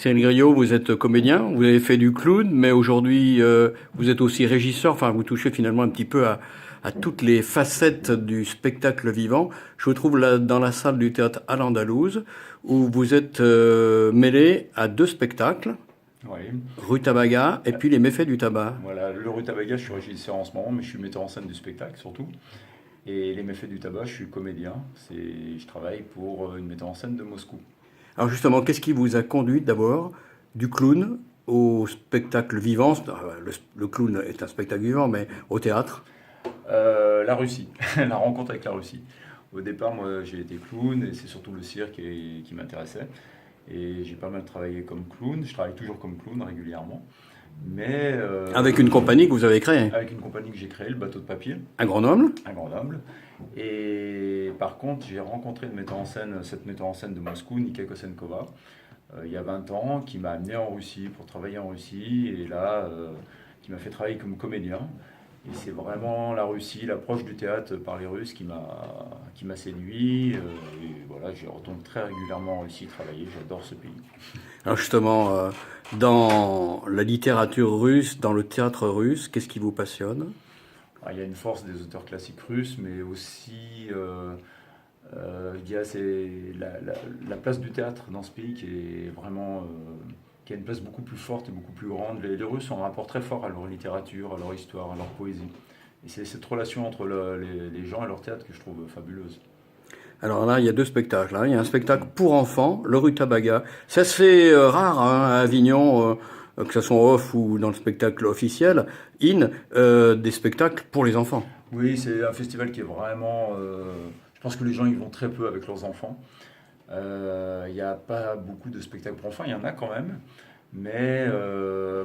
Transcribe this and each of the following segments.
Cyril Griot, vous êtes comédien, vous avez fait du clown, mais aujourd'hui vous êtes aussi régisseur, enfin vous touchez finalement un petit peu à toutes les facettes du spectacle vivant. Je vous trouve là dans la salle du théâtre à l'Andalouse, où vous êtes mêlé à deux spectacles, Oui. Rue-Tabaga et puis Les méfaits du tabac. Voilà, le Rutabaga, je suis régisseur en ce moment, mais je suis metteur en scène du spectacle surtout. Et les méfaits du tabac, je suis comédien. Je travaille pour une metteur en scène de Moscou. Alors justement, qu'est-ce qui vous a conduit d'abord du clown au spectacle vivant? Le clown est un spectacle vivant, mais au théâtre. La Russie, la rencontre avec la Russie. Au départ, moi, j'ai été clown et c'est surtout le cirque qui m'intéressait. Et j'ai pas mal travaillé comme clown. Je travaille toujours comme clown régulièrement. Mais Avec une compagnie que vous avez créée, avec une compagnie que j'ai créée, le Bateau de Papier, à Grenoble. à Grenoble. Et par contre, j'ai rencontré cette metteur en scène de Moscou, Nika Kosenkova, il y a 20 ans, qui m'a amené en Russie pour travailler en Russie, et là, qui m'a fait travailler comme comédien. Et c'est vraiment la Russie, l'approche du théâtre par les Russes qui m'a séduit. Et voilà, je retourne très régulièrement en Russie travailler, j'adore ce pays. Alors justement, dans la littérature russe, dans le théâtre russe, qu'est-ce qui vous passionne? Il y a une force des auteurs classiques russes, mais aussi, je dirais, c'est la place du théâtre dans ce pays qui est vraiment, qui a une place beaucoup plus forte et beaucoup plus grande. Les Russes ont un rapport très fort à leur littérature, à leur histoire, à leur poésie. Et c'est cette relation entre les gens et leur théâtre que je trouve fabuleuse. Alors là, il y a deux spectacles, hein. Il y a un spectacle pour enfants, le Rue-Tabaga. Ça se fait rare hein, à Avignon, que ce soit off ou dans le spectacle officiel, des spectacles pour les enfants. Oui, c'est un festival qui est vraiment. Je pense que les gens y vont très peu avec leurs enfants. Il n'y a pas beaucoup de spectacles pour enfants, il y en a quand même. Mais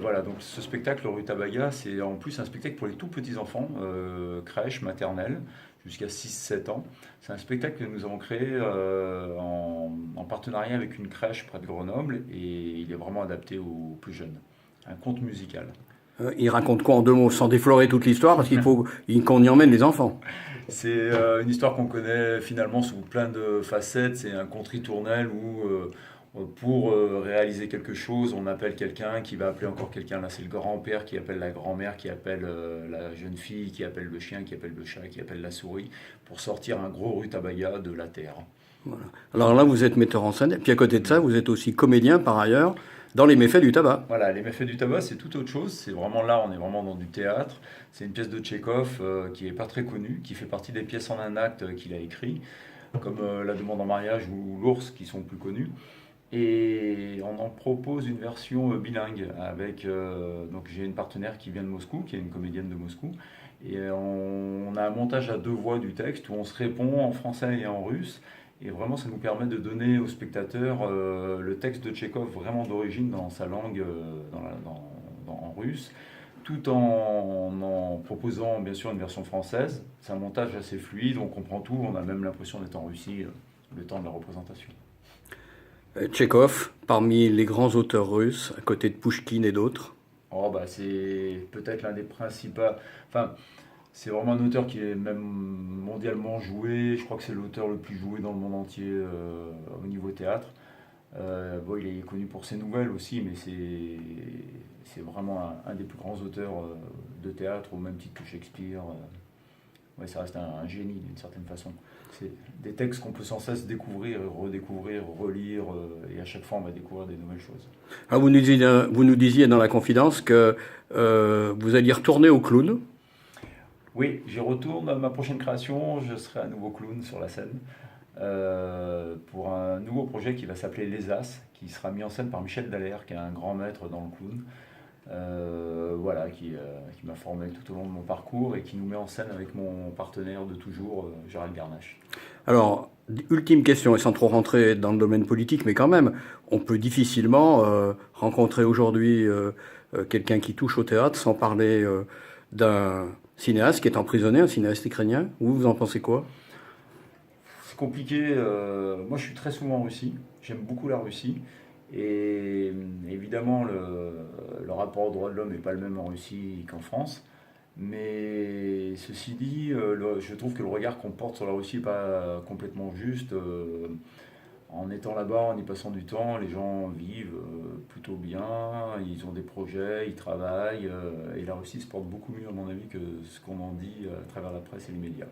voilà, donc ce spectacle, le Rutabaga, c'est en plus un spectacle pour les tout petits enfants, crèche, maternelle, jusqu'à 6-7 ans. C'est un spectacle que nous avons créé en partenariat avec une crèche près de Grenoble et il est vraiment adapté aux plus jeunes. Un conte musical. Il raconte quoi en deux mots, sans déflorer toute l'histoire, parce qu'il faut qu'on y emmène les enfants. C'est une histoire qu'on connaît finalement sous plein de facettes. C'est un conte ritournel où pour réaliser quelque chose, on appelle quelqu'un qui va appeler encore quelqu'un. Là, c'est le grand-père qui appelle la grand-mère, qui appelle la jeune fille, qui appelle le chien, qui appelle le chat, qui appelle la souris, pour sortir un gros rutabaga de la terre. Voilà. Alors là, vous êtes metteur en scène, et puis à côté de ça, vous êtes aussi comédien par ailleurs, dans les méfaits du tabac. Voilà, les méfaits du tabac, c'est tout autre chose. C'est vraiment là, on est vraiment dans du théâtre. C'est une pièce de Tchekhov qui n'est pas très connue, qui fait partie des pièces en un acte qu'il a écrit, comme La demande en mariage ou L'ours, qui sont plus connus. Et on en propose une version bilingue avec donc j'ai une partenaire qui vient de Moscou, qui est une comédienne de Moscou, et on a un montage à deux voix du texte où on se répond en français et en russe. Et vraiment, ça nous permet de donner au spectateur le texte de Tchekhov vraiment d'origine dans sa langue, en russe, tout en proposant bien sûr une version française. C'est un montage assez fluide, on comprend tout, on a même l'impression d'être en Russie le temps de la représentation. Tchekhov, parmi les grands auteurs russes, à côté de Pouchkine et d'autres. Oh, bah, c'est peut-être l'un des principaux. Enfin, c'est vraiment un auteur qui est même mondialement joué. Je crois que c'est l'auteur le plus joué dans le monde entier au niveau théâtre. Bon, il est connu pour ses nouvelles aussi, mais c'est vraiment un des plus grands auteurs de théâtre, au même titre que Shakespeare. Ouais, ça reste un génie d'une certaine façon. C'est des textes qu'on peut sans cesse découvrir, redécouvrir, relire, et à chaque fois on va découvrir des nouvelles choses. Alors vous nous disiez dans la confidence que vous alliez retourner au clown. Oui, j'y retourne. Ma prochaine création, je serai à nouveau clown sur la scène pour un nouveau projet qui va s'appeler Les As, qui sera mis en scène par Michel Dallaire, qui est un grand maître dans le clown. Voilà, qui m'a formé tout au long de mon parcours et qui nous met en scène avec mon partenaire de toujours, Gérald Garnache. Alors, ultime question, et sans trop rentrer dans le domaine politique, mais quand même, on peut difficilement rencontrer aujourd'hui quelqu'un qui touche au théâtre sans parler d'un cinéaste qui est emprisonné, un cinéaste ukrainien. Vous en pensez quoi? C'est compliqué. Moi, je suis très souvent en Russie. J'aime beaucoup la Russie. Et évidemment, le rapport aux droits de l'homme n'est pas le même en Russie qu'en France. Mais ceci dit, je trouve que le regard qu'on porte sur la Russie n'est pas complètement juste. En étant là-bas, en y passant du temps, les gens vivent plutôt bien, ils ont des projets, ils travaillent, et la Russie se porte beaucoup mieux à mon avis que ce qu'on en dit à travers la presse et les médias.